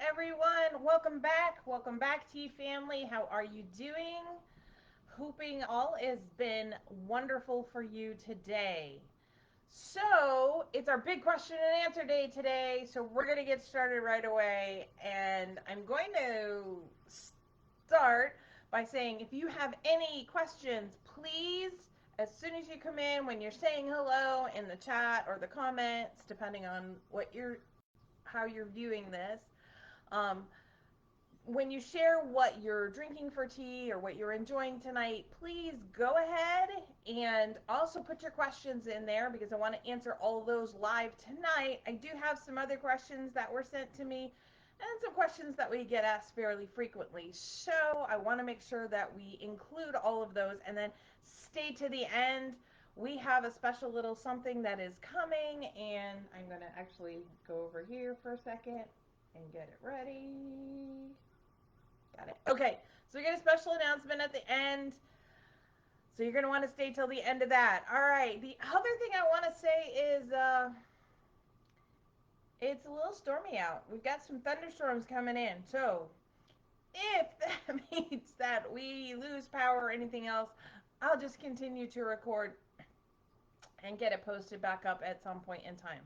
everyone. Welcome back. Welcome back, Tea Family. How are you doing? Hoping all has been wonderful for you today. So, it's our big question and answer day today. So, we're going to get started right away. And I'm going to start by saying if you have any questions, please, as soon as you come in, when you're saying hello in the chat or the comments, depending on how you're viewing this, um, when you share what you're drinking for tea or what you're enjoying tonight, please go ahead and also put your questions in there because I want to answer all of those live tonight. I do have some other questions that were sent to me and some questions that we get asked fairly frequently. So I want to make sure that we include all of those and then stay to the end. We have a special little something that is coming, and I'm going to actually go over here for a second and get it ready. Got it. Okay, so we get a special announcement at the end. So you're going to want to stay till the end of that. All right, the other thing I want to say is it's a little stormy out. We've got some thunderstorms coming in. So if that means that we lose power or anything else, I'll just continue to record and get it posted back up at some point in time.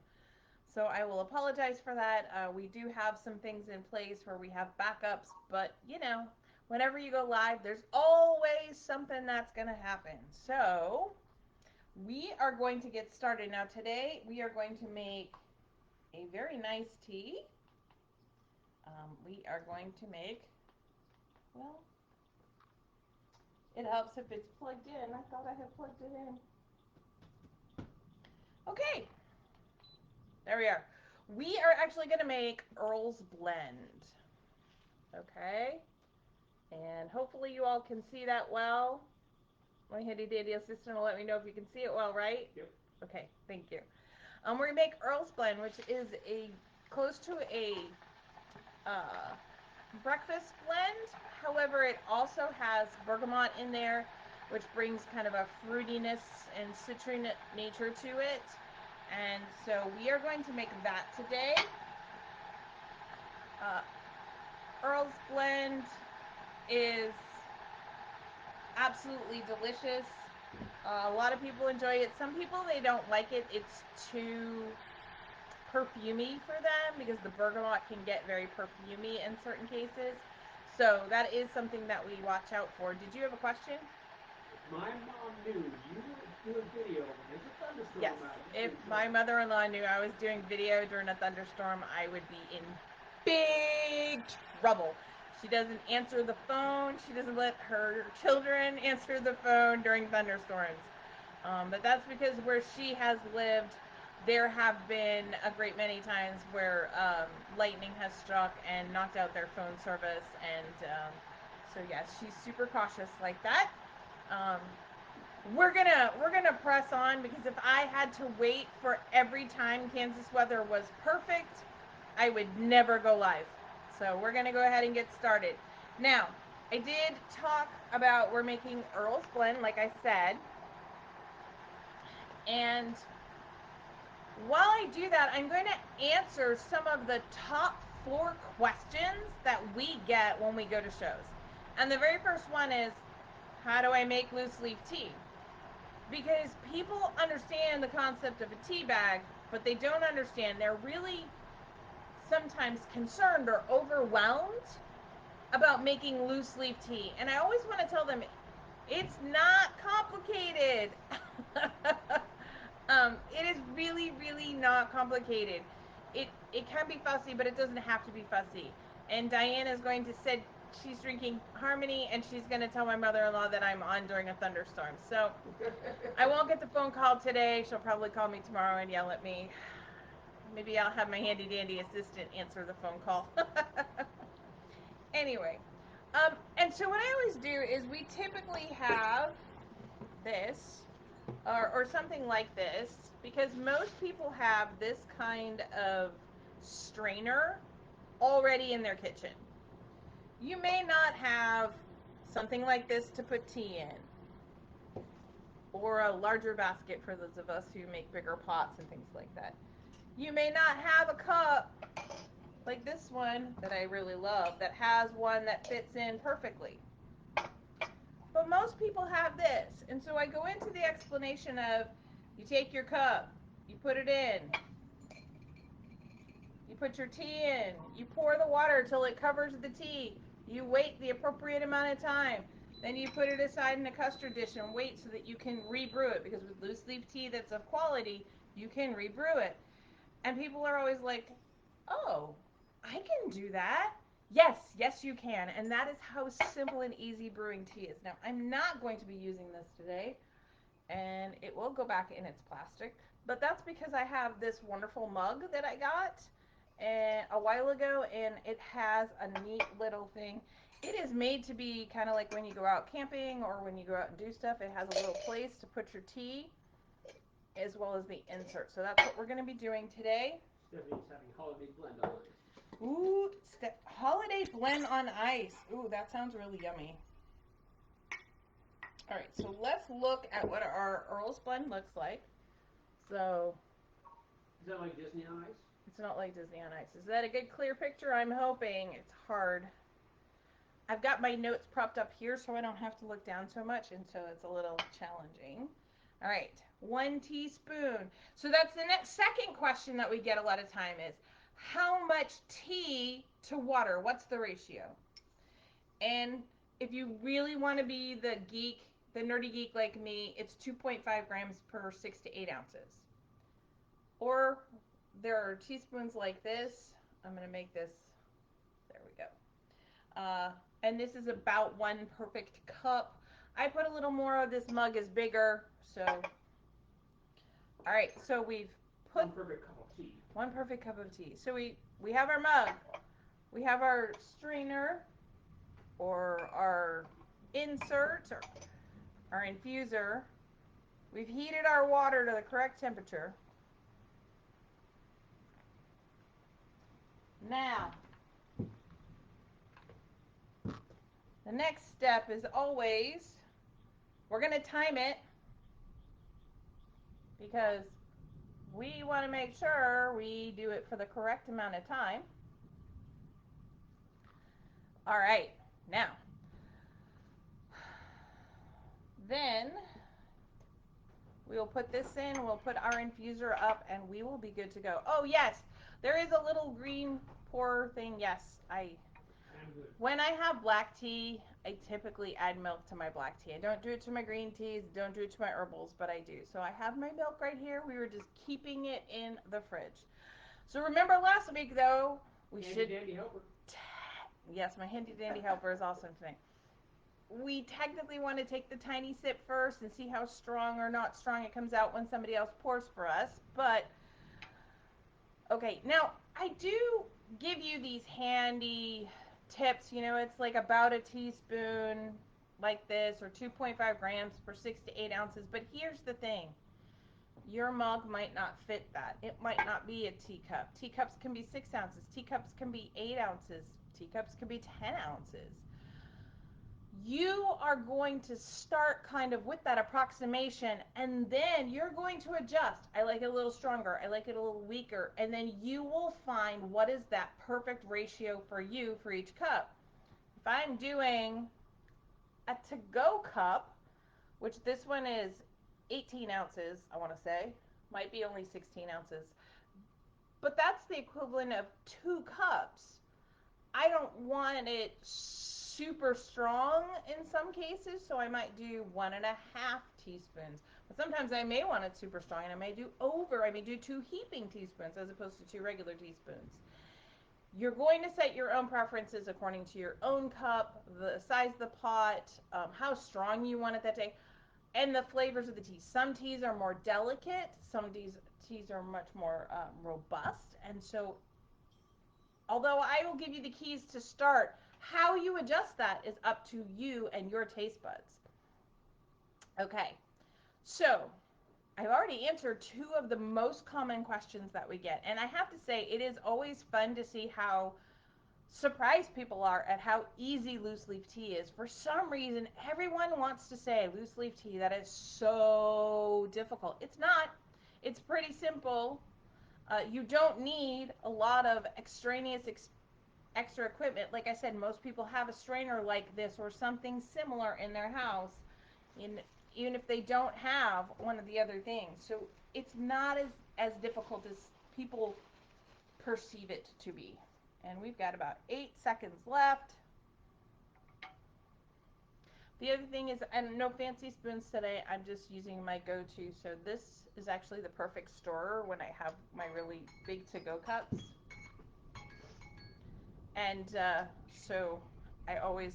So I will apologize for that. We do have some things in place where we have backups, but whenever you go live, there's always something that's going to happen. So we are going to get started. Now today we are going to make a very nice tea. We are going to make, well, it helps if it's plugged in. I thought I had plugged it in. Okay, there we are. We are actually going to make Earl's Blend. Okay, and hopefully you all can see that well. My handy dandy assistant will let me know if you can see it well, right? Yep. Okay, thank you. We're going to make Earl's Blend, which is close to a uh, breakfast blend. However, it also has bergamot in there, which brings kind of a fruitiness and citrus nature to it. And so we are going to make that today. Uh, Earl's Blend is absolutely delicious. A lot of people enjoy it. Some people, they don't like it. It's too perfumey for them because the bergamot can get very perfumey in certain cases. So that is something that we watch out for. Did you have a question? My mom knew you would do a video when there's a thunderstorm Yes. out. If my mother-in-law knew I was doing video during a thunderstorm, I would be in big trouble. She doesn't answer the phone. She doesn't let her children answer the phone during thunderstorms. But that's because where she has lived, there have been a great many times where lightning has struck and knocked out their phone service. And so, yes, she's super cautious like that. Um, we're gonna press on because if I had to wait for every time Kansas weather was perfect, I would never go live. So we're gonna go ahead and get started. Now, I did talk about we're making Earl's Blend, like I said, and while I do that, I'm going to answer some of the top 4 questions that we get when we go to shows. And the very first one is, how do I make loose leaf tea? Because people understand the concept of a tea bag, but they don't understand. They're really sometimes concerned or overwhelmed about making loose leaf tea. And I always want to tell them it's not complicated. It is really, really not complicated. It can be fussy, but it doesn't have to be fussy. And Diane is going to say she's drinking Harmony, and she's going to tell my mother-in-law that I'm on during a thunderstorm. So I won't get the phone call today. She'll probably call me tomorrow and yell at me. Maybe I'll have my handy dandy assistant answer the phone call. Anyway, and so what I always do is we typically have this or something like this because most people have this kind of strainer already in their kitchen. You may not have something like this to put tea in, or a larger basket for those of us who make bigger pots and things like that. You may not have a cup like this one that I really love that has one that fits in perfectly. But most people have this. And so I go into the explanation of you take your cup, you put it in, you put your tea in, you pour the water till it covers the tea, you wait the appropriate amount of time, then you put it aside in a custard dish and wait so that you can rebrew it, because with loose leaf tea that's of quality, you can rebrew it. And people are always like, oh, I can do that. Yes, yes, you can. And that is how simple and easy brewing tea is. Now, I'm not going to be using this today, and it will go back in its plastic. But that's because I have this wonderful mug that I got a while ago, and it has a neat little thing. It is made to be kind of like when you go out camping or when you go out and do stuff. It has a little place to put your tea as well as the insert. So that's what we're going to be doing today. Stephanie's having holiday blend on ice. Ooh, holiday blend on ice. Ooh, that sounds really yummy. All right, so let's look at what our Earl's blend looks like. So, is that like Disney on ice? It's not like Disney on ice. Is that a good clear picture? I'm hoping. It's hard. I've got my notes propped up here so I don't have to look down so much, and so it's a little challenging. All right, 1 teaspoon. So that's the next second question that we get a lot of time is, how much tea to water? What's the ratio? And if you really want to be the geek, the nerdy geek like me, it's 2.5 grams per 6 to 8 ounces. Or there are teaspoons like this. I'm going to make this, there we go. And this is about 1 perfect cup. I put a little more of this mug is bigger, so. All right, so we've put 1 perfect cup of tea. 1 perfect cup of tea. So we have our mug, we have our strainer or our insert or our infuser. We've heated our water to the correct temperature. Now, the next step is always, we're going to time it because we want to make sure we do it for the correct amount of time. All right, now, then we will put this in, we'll put our infuser up, and we will be good to go. Oh, yes, there is a little green pour thing. Yes, when I have black tea, I typically add milk to my black tea. I don't do it to my green teas, don't do it to my herbals, but I do. So I have my milk right here. We were just keeping it in the fridge. So remember last week, though, we should... Handy helper. Yes, my handy dandy helper is awesome today. We technically want to take the tiny sip first and see how strong or not strong it comes out when somebody else pours for us. But, okay, now I do give you these handy tips. You know, it's like about a teaspoon like this or 2.5 grams per 6 to 8 ounces. But here's the thing. Your mug might not fit that. It might not be a teacup. Teacups can be 6 ounces. Teacups can be 8 ounces. Teacups can be 10 ounces. You are going to start kind of with that approximation, and then you're going to adjust. I like it a little stronger. I like it a little weaker. And then you will find what is that perfect ratio for you for each cup. If I'm doing a to-go cup, which this one is 18 ounces, I want to say, might be only 16 ounces, but that's the equivalent of 2 cups. I don't want it super strong in some cases, so I might do 1.5 teaspoons. But sometimes I may want it super strong, and I may do 2 heaping teaspoons as opposed to 2 regular teaspoons. You're going to set your own preferences according to your own cup, the size of the pot, how strong you want it that day, and the flavors of the tea. Some teas are more delicate, some teas are much more robust, and so although I will give you the keys to start, how you adjust that is up to you and your taste buds. Okay, so I've already answered 2 of the most common questions that we get. And I have to say, it is always fun to see how surprised people are at how easy loose leaf tea is. For some reason, everyone wants to say loose leaf tea, that is so difficult. It's not. It's pretty simple. You don't need a lot of extraneous extra equipment. Like I said, most people have a strainer like this or something similar in their house, in, even if they don't have one of the other things. So it's not as difficult as people perceive it to be. And we've got about 8 seconds left. The other thing is, and no fancy spoons today, I'm just using my go-to. So this is actually the perfect stirrer when I have my really big to-go cups. And so I always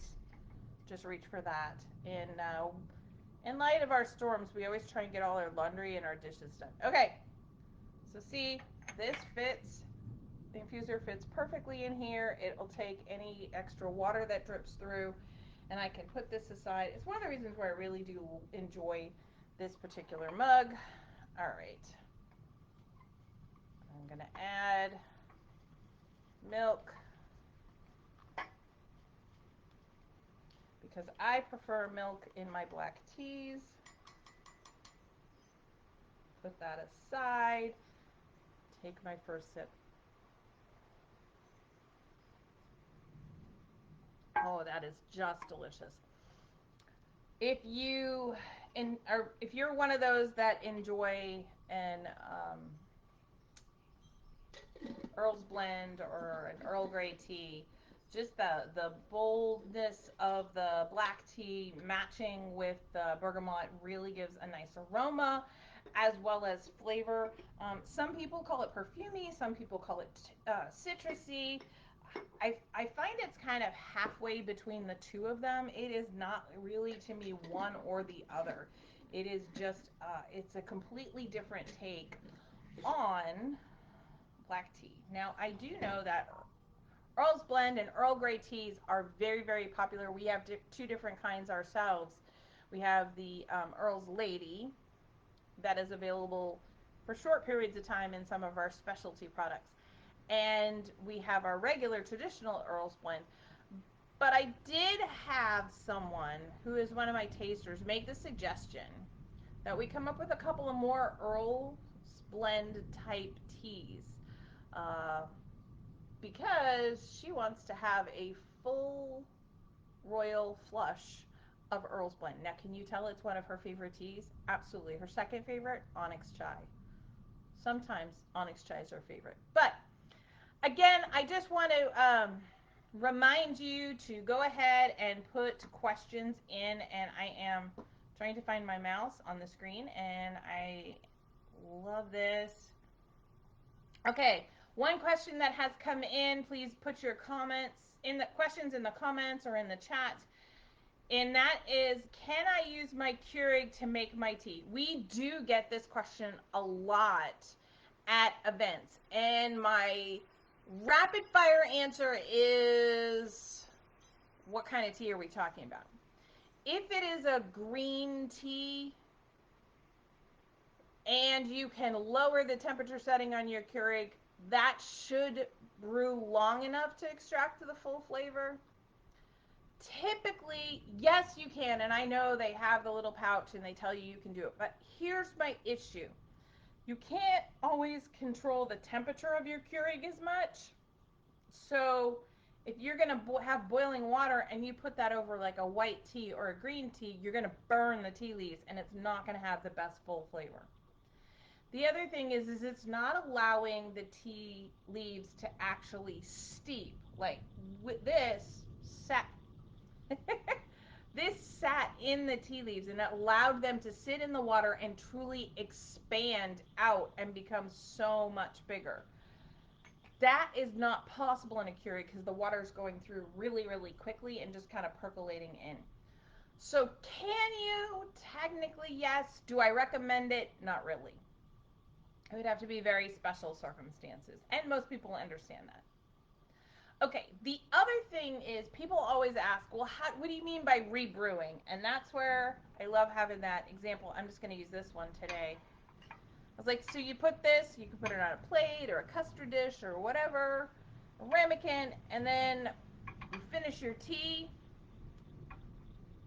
just reach for that. In light of our storms, we always try and get all our laundry and our dishes done. Okay, so see, this fits. The infuser fits perfectly in here. It'll take any extra water that drips through, and I can put this aside. It's one of the reasons why I really do enjoy this particular mug. All right, I'm gonna add milk because I prefer milk in my black teas. Put that aside. Take my first sip. Oh, that is just delicious. If you or if you're one of those that enjoy an Earl's Blend or an Earl Grey tea, just the boldness of the black tea matching with the bergamot really gives a nice aroma as well as flavor. Some people call it perfumey, some people call it citrusy. I find it's kind of halfway between the two of them. It is not really to me one or the other. It is just it's a completely different take on black tea. Now I do know that Earl's Blend and Earl Grey teas are very, very popular. We have two different kinds ourselves. We have the Earl's Lady that is available for short periods of time in some of our specialty products. And we have our regular traditional Earl's Blend. But I did have someone who is one of my tasters make the suggestion that we come up with a couple of more Earl's Blend type teas. Uh, because she wants to have a full royal flush of Earl's Blend. Now, can you tell it's one of her favorite teas? Absolutely. Her second favorite, Onyx Chai. Sometimes Onyx Chai is her favorite. But again, I just want to remind you to go ahead and put questions in. And I am trying to find my mouse on the screen, and I love this. Okay, one question that has come in, please put your comments in the questions in the comments or in the chat. And that is, can I use my Keurig to make my tea? We do get this question a lot at events. And my rapid fire answer is, what kind of tea are we talking about? If it is a green tea and you can lower the temperature setting on your Keurig, that should brew long enough to extract the full flavor. Typically, yes, you can, and I know they have the little pouch and they tell you you can do it, but here's my issue. You can't always control the temperature of your Keurig as much. So if you're going to have boiling water and you put that over like a white tea or a green tea, you're going to burn the tea leaves and it's not going to have the best full flavor. The other thing is it's not allowing the tea leaves to actually steep. Like with this sat, this sat in the tea leaves and it allowed them to sit in the water and truly expand out and become so much bigger. That is not possible in a Keurig because the water is going through really, really quickly and just kind of percolating in. So can you? Technically, yes. Do I recommend it? Not really. It would have to be very special circumstances, and most people understand that. Okay, the other thing is people always ask, well, what do you mean by rebrewing? And that's where I love having that example. I'm just going to use this one today. I was like, so you put this, you can put it on a plate or a custard dish or whatever, a ramekin, and then you finish your tea.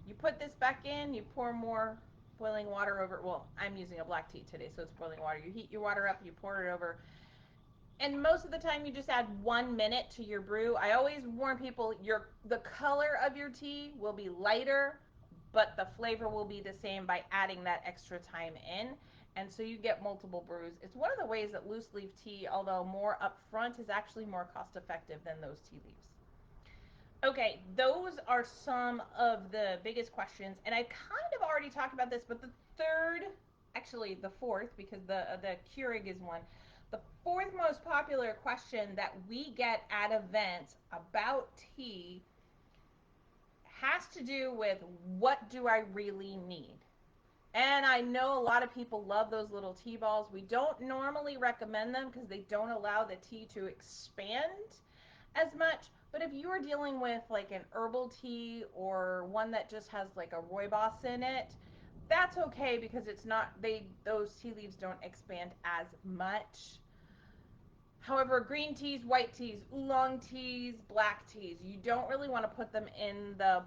You put this back in, you pour more boiling water over. Well, I'm using a black tea today, so it's boiling water. You heat your water up, you pour it over. And most of the time you just add 1 minute to your brew. I always warn people the color of your tea will be lighter, but the flavor will be the same by adding that extra time in. And so you get multiple brews. It's one of the ways that loose leaf tea, although more upfront, is actually more cost effective than those tea leaves. Okay, those are some of the biggest questions, and I kind of already talked about this, but the third, actually the fourth, because the Keurig is one. The fourth most popular question that we get at events about tea has to do with, what do I really need? And I know a lot of people love those little tea balls. We don't normally recommend them because they don't allow the tea to expand as much. But if you are dealing with like an herbal tea or one that just has like a rooibos in it, that's okay because it's not, those tea leaves don't expand as much. However, green teas, white teas, oolong teas, black teas, you don't really want to put them in the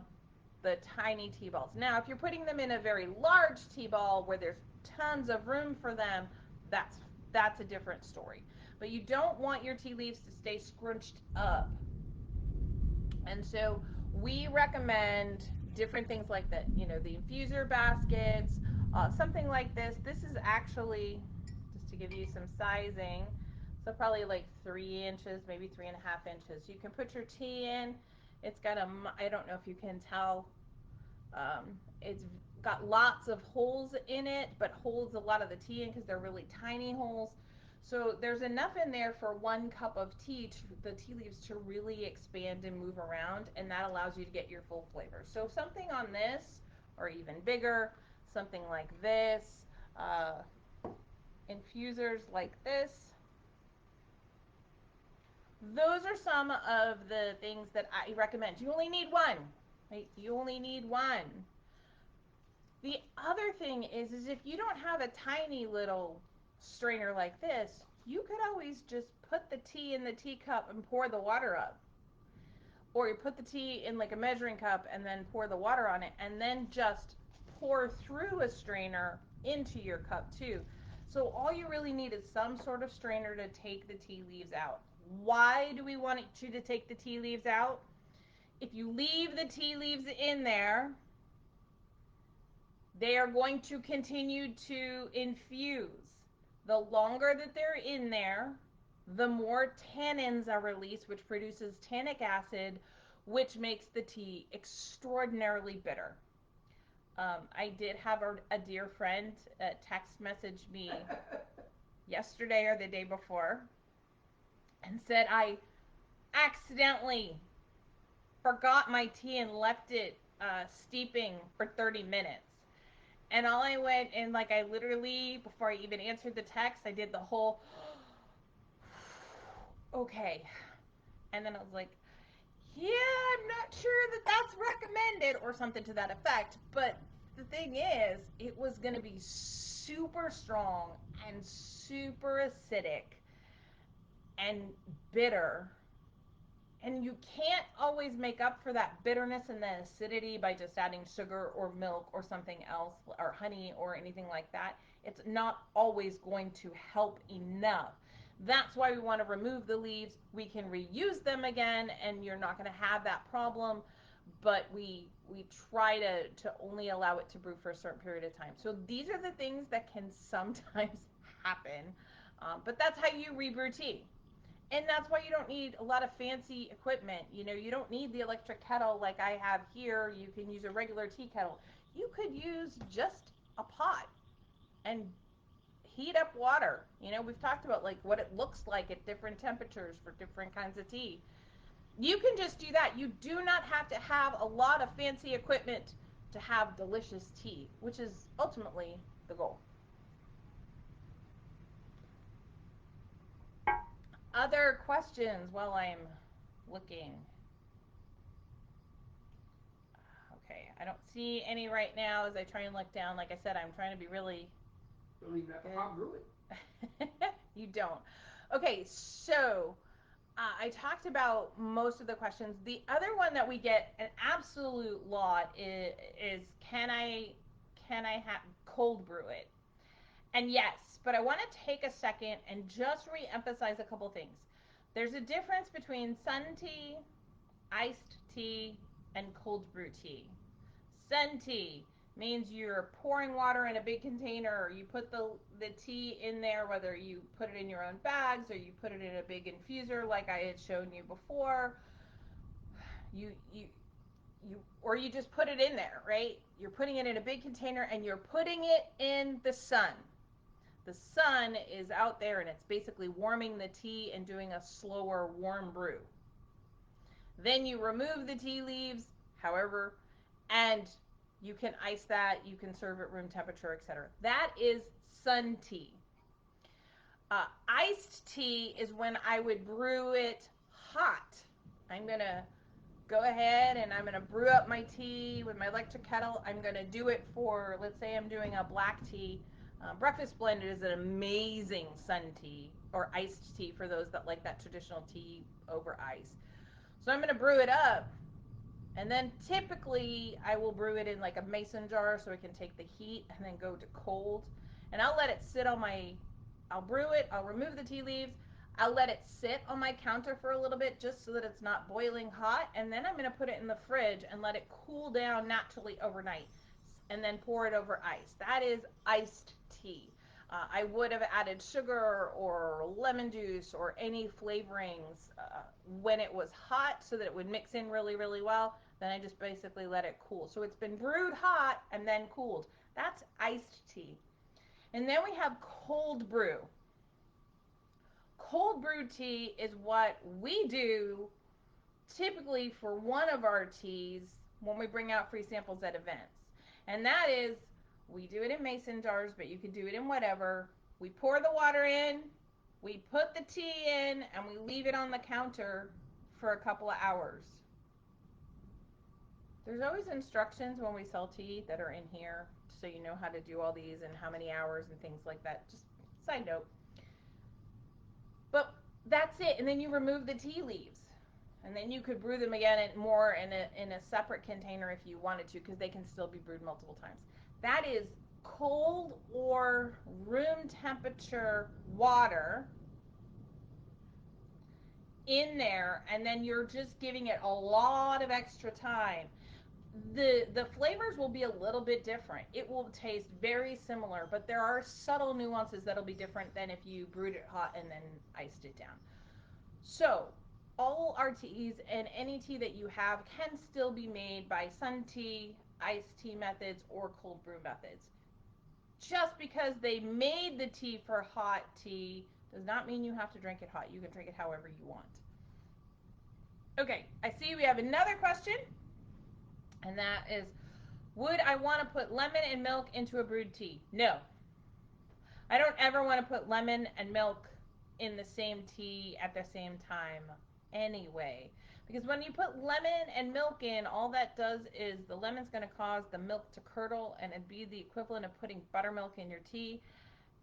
tiny tea balls. Now, if you're putting them in a very large tea ball where there's tons of room for them, that's that's a different story. But you don't want your tea leaves to stay scrunched up. And so we recommend different things like that, the infuser baskets, something like this. This is actually, just to give you some sizing, so probably like 3 inches, maybe 3.5 inches. You can put your tea in. It's got I don't know if you can tell, it's got lots of holes in it, but holds a lot of the tea in because they're really tiny holes. So there's enough in there for 1 cup of tea, the tea leaves to really expand and move around, and that allows you to get your full flavor. So something on this, or even bigger, something like this, uh, infusers like this. Those are some of the things that I recommend. You only need one, right? You only need one. The other thing is if you don't have a tiny little strainer like this, you could always just put the tea in the teacup and pour the water up. Or you put the tea in like a measuring cup and then pour the water on it, and then just pour through a strainer into your cup too. So all you really need is some sort of strainer to take the tea leaves out. Why do we want you to take the tea leaves out? If you leave the tea leaves in there, they are going to continue to infuse. The longer that they're in there, the more tannins are released, which produces tannic acid, which makes the tea extraordinarily bitter. I did have a dear friend text message me yesterday or the day before and said, I accidentally forgot my tea and left it steeping for 30 minutes. And all I went and like I literally, before I even answered the text, I did the whole okay. And then I was like, yeah, I'm not sure that that's recommended or something to that effect. But the thing is, it was going to be super strong and super acidic and bitter. And you can't always make up for that bitterness and the acidity by just adding sugar or milk or something else, or honey or anything like that. It's not always going to help enough. That's why we want to remove the leaves. We can reuse them again and you're not going to have that problem, but we try to only allow it to brew for a certain period of time. So these are the things that can sometimes happen, but that's how you rebrew tea. And that's why you don't need a lot of fancy equipment. You don't need the electric kettle like I have here. You can use a regular tea kettle. You could use just a pot and heat up water. We've talked about like what it looks like at different temperatures for different kinds of tea. You can just do that. You do not have to have a lot of fancy equipment to have delicious tea, which is ultimately the goal. Other questions while I'm looking? Okay, I don't see any right now as I try and look down. Like I said, I'm trying to be really Don't even have to hot brew it. you don't. Okay, so I talked about most of the questions. The other one that we get an absolute lot is can I have cold brew it? And yes, but I want to take a second and just re-emphasize a couple things. There's a difference between sun tea, iced tea, and cold brew tea. Sun tea means you're pouring water in a big container, or you put the tea in there, whether you put it in your own bags or you put it in a big infuser like I had shown you before. You or you just put it in there, right? You're putting it in a big container and you're putting it in the sun. The sun is out there and it's basically warming the tea and doing a slower warm brew. Then you remove the tea leaves, however, and you can ice that, you can serve at room temperature, etc. That is sun tea. Iced tea is when I would brew it hot. I'm going to go ahead and I'm going to brew up my tea with my electric kettle. I'm going to do it for, let's say I'm doing a black tea. Breakfast blended is an amazing sun tea or iced tea for those that like that traditional tea over ice. So I'm going to brew it up, and then typically I will brew it in like a mason jar so it can take the heat and then go to cold. And I'll let it sit on my, I'll brew it, I'll remove the tea leaves, I'll let it sit on my counter for a little bit just so that it's not boiling hot. And then I'm going to put it in the fridge and let it cool down naturally overnight and then pour it over ice. That is iced tea. I would have added sugar or lemon juice or any flavorings when it was hot so that it would mix in really, really well. Then I just basically let it cool. So it's been brewed hot and then cooled. That's iced tea. And then we have cold brew. Cold brew tea is what we do typically for one of our teas when we bring out free samples at events. And that is, we do it in mason jars, but you can do it in whatever. We pour the water in, we put the tea in, and we leave it on the counter for a couple of hours. There's always instructions when we sell tea that are in here so you know how to do all these and how many hours and things like that. Just side note. But that's it. And then you remove the tea leaves. And then you could brew them again and more in a separate container if you wanted to, because they can still be brewed multiple times. That is cold or room temperature water in there, and then you're just giving it a lot of extra time. The flavors will be a little bit different. It will taste very similar, but there are subtle nuances that'll be different than if you brewed it hot and then iced it down. So all our teas and any tea that you have can still be made by sun tea, iced tea methods, or cold brew methods. Just because they made the tea for hot tea does not mean you have to drink it hot. You can drink it however you want. Okay, I see we have another question, and that is, would I want to put lemon and milk into a brewed tea? No. I don't ever want to put lemon and milk in the same tea at the same time anyway. Because when you put lemon and milk in, all that does is the lemon's going to cause the milk to curdle, and it'd be the equivalent of putting buttermilk in your tea.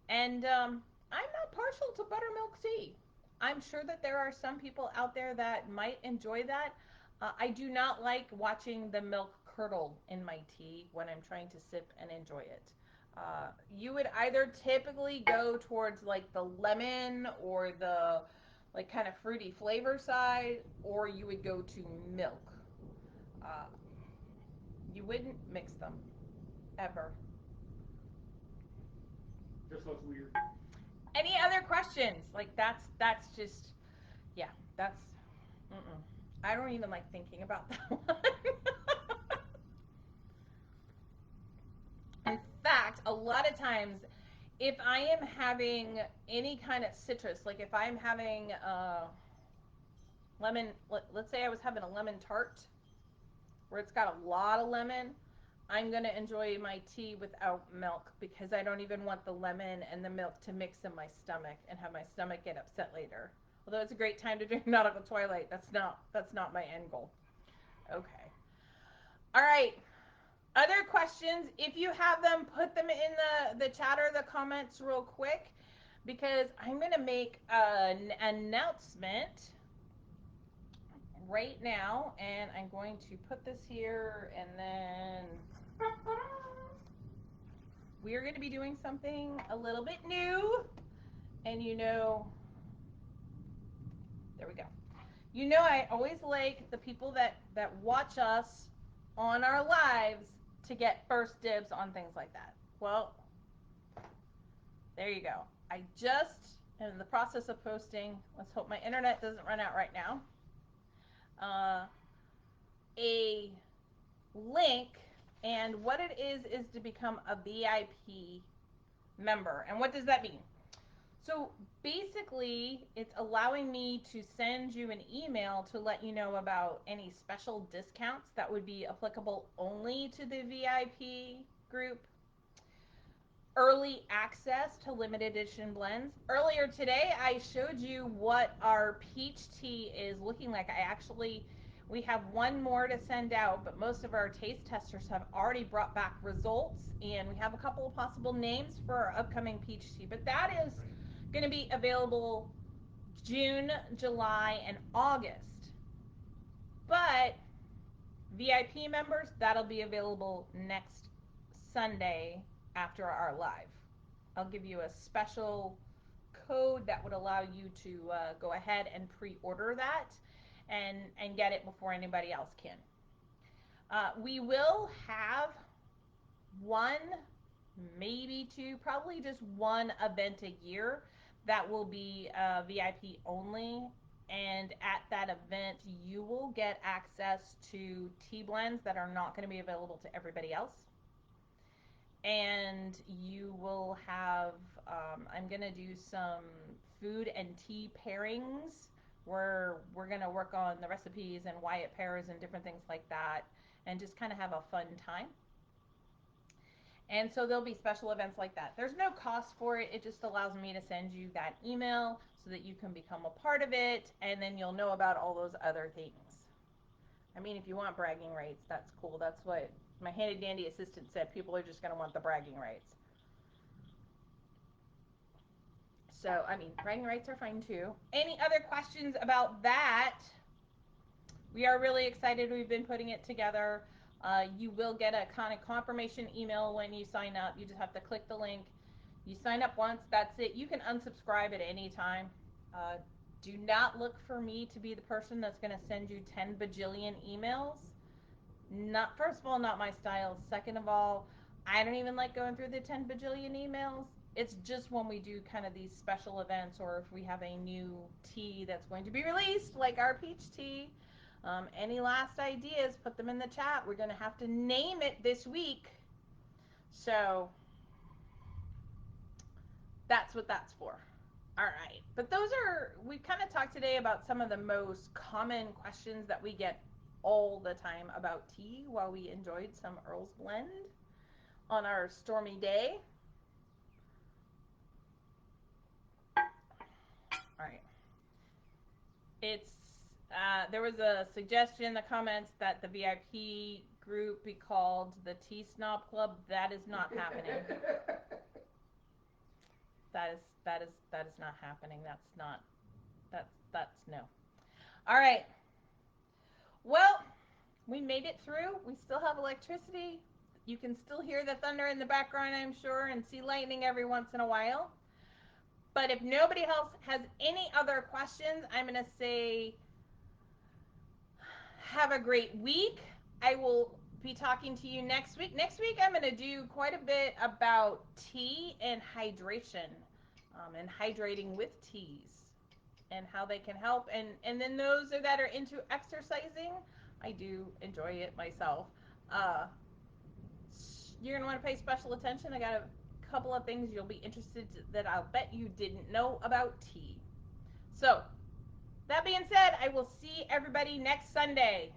And I'm not partial to buttermilk tea. I'm sure that there are some people out there that might enjoy that. I do not like watching the milk curdle in my tea when I'm trying to sip and enjoy it. You would either typically go towards like the lemon or the like kind of fruity flavor side, or you would go to milk. Uh, you wouldn't mix them ever. Just looks weird. Any other questions? Like that's just yeah, that's mm-mm. I don't even like thinking about that one. In fact, a lot of times if I am having any kind of citrus, like if I'm having lemon, let's say I was having a lemon tart where it's got a lot of lemon, I'm going to enjoy my tea without milk because I don't even want the lemon and the milk to mix in my stomach and have my stomach get upset later. Although it's a great time to drink Nautical Twilight, that's not my end goal. Okay. All right. Other questions, if you have them, put them in the chat or the comments real quick, because I'm going to make an announcement right now, and I'm going to put this here, and then we're going to be doing something a little bit new. And there we go. I always like the people that watch us on our lives to get first dibs on things like that. Well, there you go. I just am in the process of posting. Let's hope my internet doesn't run out right now. A link, and what it is to become a VIP member. And what does that mean? So basically, it's allowing me to send you an email to let you know about any special discounts that would be applicable only to the VIP group, early access to limited edition blends. Earlier today, I showed you what our peach tea is looking like. We have one more to send out, but most of our taste testers have already brought back results, and we have a couple of possible names for our upcoming peach tea. But that is going to be available June, July, and August. But VIP members, that'll be available next Sunday after our live. I'll give you a special code that would allow you to go ahead and pre-order that and get it before anybody else can. We will have one, maybe two, probably just one event a year that will be VIP only. And at that event, you will get access to tea blends that are not going to be available to everybody else. And you will have, I'm going to do some food and tea pairings where we're going to work on the recipes and why it pairs and different things like that, and just kind of have a fun time. And so there'll be special events like that. There's no cost for it. It just allows me to send you that email so that you can become a part of it, and then you'll know about all those other things. I mean, if you want bragging rights, that's cool. That's what my handy dandy assistant said. People are just going to want the bragging rights. So, I mean, bragging rights are fine too. Any other questions about that? We are really excited. We've been putting it together. You will get a kind of confirmation email when you sign up. You just have to click the link. You sign up once, that's it. You can unsubscribe at any time. Do not look for me to be the person that's going to send you 10 bajillion emails. Not, first of all, not my style. Second of all, I don't even like going through the 10 bajillion emails. It's just when we do kind of these special events, or if we have a new tea that's going to be released, like our peach tea. Any last ideas, put them in the chat. We're going to have to name it this week. So that's what that's for. All right. But we kind of talked today about some of the most common questions that we get all the time about tea while we enjoyed some Earl's Blend on our stormy day. All right. There was a suggestion in the comments that the VIP group be called the Tea Snob Club. That is not happening. That is not happening. That's no. All right. Well, we made it through. We still have electricity. You can still hear the thunder in the background, I'm sure, and see lightning every once in a while. But if nobody else has any other questions, I'm going to say have a great week. I will be talking to you next week. Next week, I'm going to do quite a bit about tea and hydration, and hydrating with teas and how they can help. And then those that are into exercising, I do enjoy it myself. You're going to want to pay special attention. I got a couple of things you'll be interested that I'll bet you didn't know about tea. So, that being said, I will see everybody next Sunday.